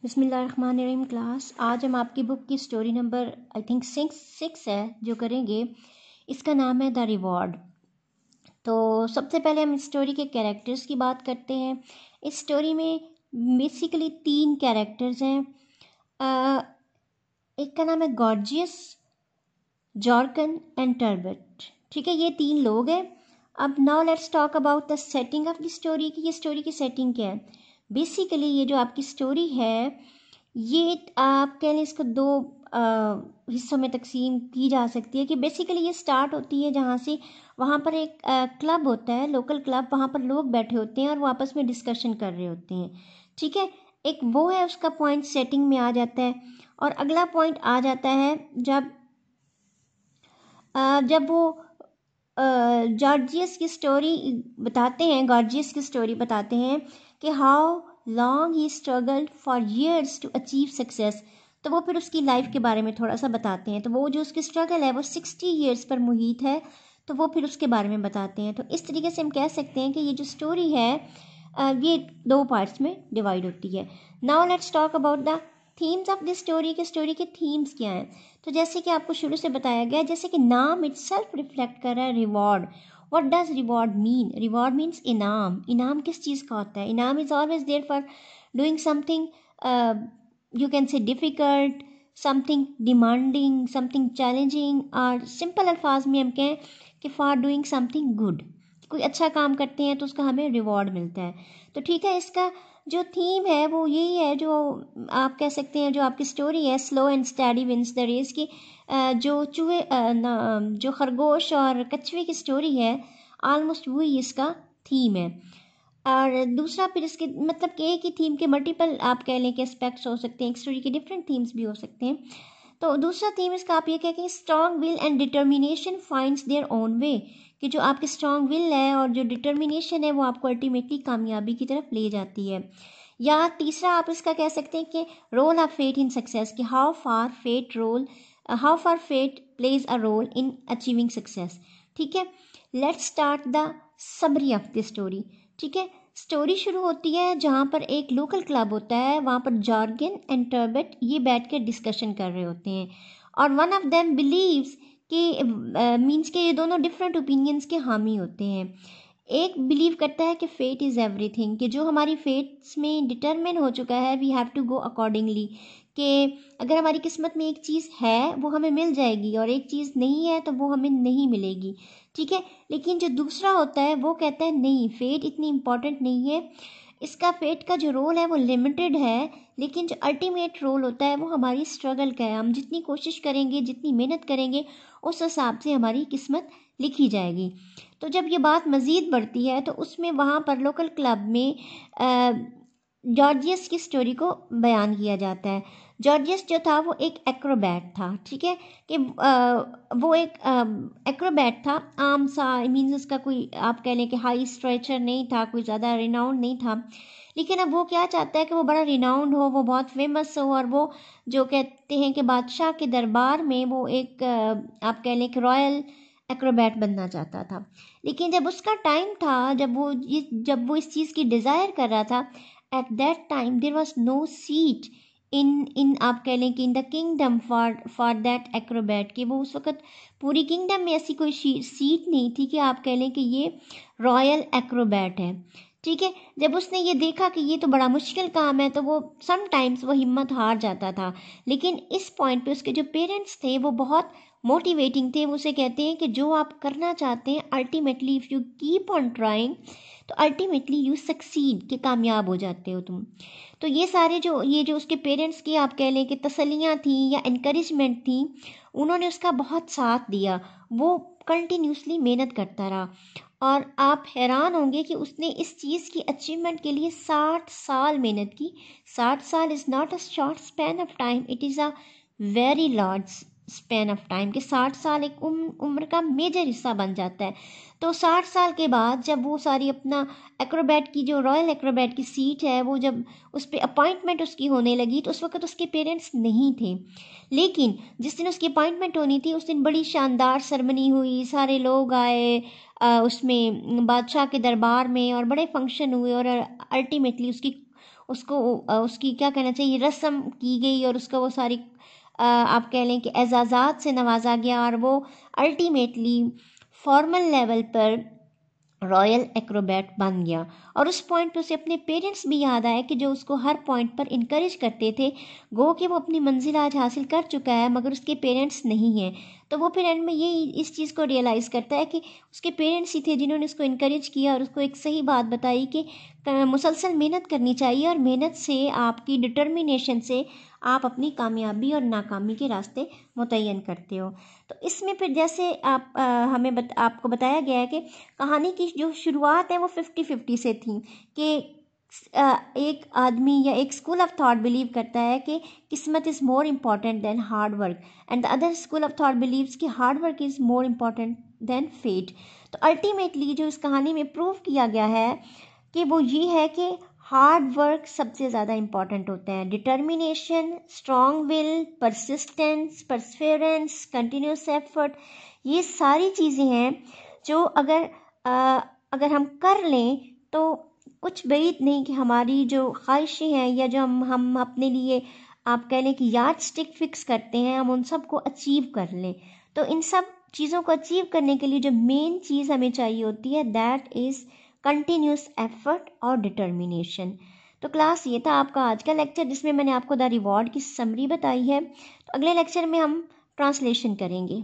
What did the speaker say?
बिस्मिल्लाहिर्रहमानिर्रहीम क्लास। आज हम आपकी बुक की story number I think six है जो करेंगे। इसका नाम है द रिवॉर्ड। तो सबसे पहले हम इस स्टोरी के कैरेक्टर्स की बात करते हैं। इस स्टोरी में बेसिकली 3 कैरेक्टर्स हैं। एक का नाम है गॉर्जियस, जॉर्गन एंड टर्बट। ठीक है, ये 3 लोग हैं। अब now let's talk about the setting of the story की ये स्टोरी की सेटिंग क्या है। बेसिकली ये जो आपकी स्टोरी है ये आप कह लें इसको 2 हिस्सों में तकसीम की जा सकती है। कि बेसिकली ये स्टार्ट होती है जहाँ से वहाँ पर एक क्लब होता है, लोकल क्लब। वहाँ पर लोग बैठे होते हैं और वो आपस में डिस्कशन कर रहे होते हैं। ठीक है, एक वो है, उसका पॉइंट सेटिंग में आ जाता है। और अगला पॉइंट आ जाता है जब वो गॉर्जियस की स्टोरी बताते हैं कि how long he struggled for years to achieve success. तो वो फिर उसकी लाइफ के बारे में थोड़ा सा बताते हैं। तो वो जो उसकी स्ट्रगल है वो 60 ईयर्स पर मुहित है। तो वो फिर उसके बारे में बताते हैं। तो इस तरीके से हम कह सकते हैं कि ये जो स्टोरी है ये 2 पार्ट्स में डिवाइड होती है। Now let's talk about the themes of this story के स्टोरी के थीम्स क्या हैं। तो जैसे कि आपको शुरू से बताया गया, जैसे कि नाम इटसेल्फ रिफ्लेक्ट कर रहा है reward. What does reward mean? Reward means इनाम। इनाम किस चीज़ का होता है? इनाम is always there for doing something you can say difficult, something demanding, something challenging. और सिंपल अल्फाज में हम कहें कि फॉर डूइंग समथिंग गुड। कोई अच्छा काम करते हैं तो उसका हमें रिवॉर्ड मिलता है। तो ठीक है, इसका जो थीम है वो यही है, जो आप कह सकते हैं जो आपकी स्टोरी है, slow and steady wins the race की। जो खरगोश और कछुए की स्टोरी है, ऑलमोस्ट वही इसका थीम है। और दूसरा फिर इसके मतलब कि एक ही थीम के मल्टीपल आप कह लें कि एस्पेक्ट्स हो सकते हैं, एक स्टोरी के डिफरेंट थीम्स भी हो सकते हैं। तो दूसरा थीम इसका आप ये कहें कि strong will and determination finds their own way. कि जो आपकी स्ट्रॉन्ग विल है और जो डिटर्मिनेशन है वो आपको अल्टीमेटली कामयाबी की तरफ ले जाती है। या तीसरा आप इसका कह सकते हैं कि role of fate in success. कि how far fate plays a role in achieving success. ठीक है, let's start the summary of the story. ठीक है, स्टोरी शुरू होती है जहाँ पर एक लोकल क्लब होता है। वहाँ पर जॉर्गन एंड टर्बट ये बैठ कर डिस्कशन कर रहे होते हैं। और वन ऑफ देम बिलीव्स कि मीन्स के ये दोनों डिफरेंट ओपिनियंस के हामी होते हैं। एक बिलीव करता है कि फेट इज़ एवरीथिंग। कि जो हमारी फेट्स में डिटरमिन हो चुका है, we have to go accordingly. कि अगर हमारी किस्मत में एक चीज़ है वो हमें मिल जाएगी और एक चीज़ नहीं है तो वो हमें नहीं मिलेगी। ठीक है, लेकिन जो दूसरा होता है वो कहता है नहीं, फेट इतनी इम्पॉर्टेंट नहीं है। इसका फेट का जो रोल है वो लिमिटेड है, लेकिन जो अल्टीमेट रोल होता है वो हमारी स्ट्रगल का है। हम जितनी कोशिश करेंगे, जितनी मेहनत करेंगे, उस हिसाब से हमारी किस्मत लिखी जाएगी। तो जब ये बात मज़ीद बढ़ती है तो उसमें वहाँ पर लोकल क्लब में जॉर्जियस की स्टोरी को बयान किया जाता है। जॉर्जियस जो था वो एक एक्रोबैट था। ठीक है, कि वो एक एक्रोबैट था आम सा। मीन्स उसका कोई आप कह लें कि हाई स्ट्रेचर नहीं था, कोई ज़्यादा रिनाउंड नहीं था। लेकिन अब वो क्या चाहता है कि वो बड़ा रिनाउंड हो, वो बहुत फेमस हो, और वो जो कहते हैं कि बादशाह के दरबार में वो एक आप कह लें कि रॉयल एक्रोबैट बनना चाहता था। लेकिन जब उसका टाइम था, जब वो इस चीज़ की डिज़ायर कर रहा था, at that time there was no seat in आप कह लें कि in the kingdom for that acrobat. कि वो उस वक़्त पूरी किंगडम में ऐसी कोई सीट नहीं थी कि आप कह लें कि ये रॉयल एक्रोबैट है। ठीक है, जब उसने ये देखा कि ये तो बड़ा मुश्किल काम है तो वो समटाइम्स वो हिम्मत हार जाता था। लेकिन इस पॉइंट पे उसके जो पेरेंट्स थे वो बहुत मोटिवेटिंग थे। वो उसे कहते हैं कि जो आप करना चाहते हैं, ultimately if you keep on trying तो अल्टीमेटली यू सक्सीड, कि कामयाब हो जाते हो तुम। तो ये जो उसके पेरेंट्स की आप कह लें कि तसल्लियाँ थी या इनकरेजमेंट थी, उन्होंने उसका बहुत साथ दिया। वो कंटिन्यूसली मेहनत करता रहा। और आप हैरान होंगे कि उसने इस चीज़ की अचीवमेंट के लिए 60 साल मेहनत की। 60 साल is not a short span of time, it is a very large span of time. कि 60 साल एक उम्र का मेजर हिस्सा बन जाता है। तो 60 साल के बाद जब वो सारी अपना एक्रोबैट की जो रॉयल एक्रोबैट की सीट है, वो जब उस पर अपॉइंटमेंट उसकी होने लगी तो उस वक्त उसके पेरेंट्स नहीं थे। लेकिन जिस दिन उसकी अपॉइंटमेंट होनी थी उस दिन बड़ी शानदार सेरेमनी हुई, सारे लोग आए उसमें बादशाह के दरबार में, और बड़े फंक्शन हुए। और अल्टीमेटली उसको उसकी क्या कहना चाहिए रस्म की गई और उसका वो सारी आप कह लें कि एजाज़ात से नवाजा गया और वो अल्टीमेटली फॉर्मल लेवल पर रॉयल एक्रोबैट बन गया। और उस पॉइंट पे उसे अपने पेरेंट्स भी याद आए कि जो उसको हर पॉइंट पर इनकरेज करते थे। गो कि वो अपनी मंजिल आज हासिल कर चुका है मगर उसके पेरेंट्स नहीं हैं। तो वो फिर एंड में यही इस चीज़ को रियलाइज़ करता है कि उसके पेरेंट्स ही थे जिन्होंने उसको इनकरेज किया और उसको एक सही बात बताई कि मुसलसल मेहनत करनी चाहिए और मेहनत से, आपकी डिटर्मिनेशन से आप अपनी कामयाबी और नाकामी के रास्ते मुतय्यन करते हो। तो इसमें फिर जैसे आप आपको बताया गया है कि कहानी की जो शुरुआत है वो 50-50 से थी कि एक आदमी या एक स्कूल ऑफ थॉट बिलीव करता है कि kismat is more important than hard work, and the other school of thought believes कि hard work is more important than fate. तो अल्टीमेटली जो इस कहानी में प्रूव किया गया है कि वो ये है कि हार्ड वर्क सबसे ज़्यादा इम्पॉर्टेंट होता है। Determination, strong will, persistence, Perseverance, continuous effort, ये सारी चीज़ें हैं जो अगर हम कर लें तो कुछ बैद नहीं कि हमारी जो ख्वाहिशें हैं या जो हम अपने लिए आप कह लें कि यार्ड स्टिक फिक्स करते हैं, हम उन सब को अचीव कर लें। तो इन सब चीज़ों को अचीव करने के लिए जो मेन चीज़ हमें चाहिए होती है दैट इज़ कंटिन्यूस एफर्ट और डिटर्मिनेशन। तो क्लास ये था आपका आज का लेक्चर जिसमें मैंने आपको द रिवॉर्ड की समरी बताई है। तो अगले लेक्चर में हम ट्रांसलेशन करेंगे।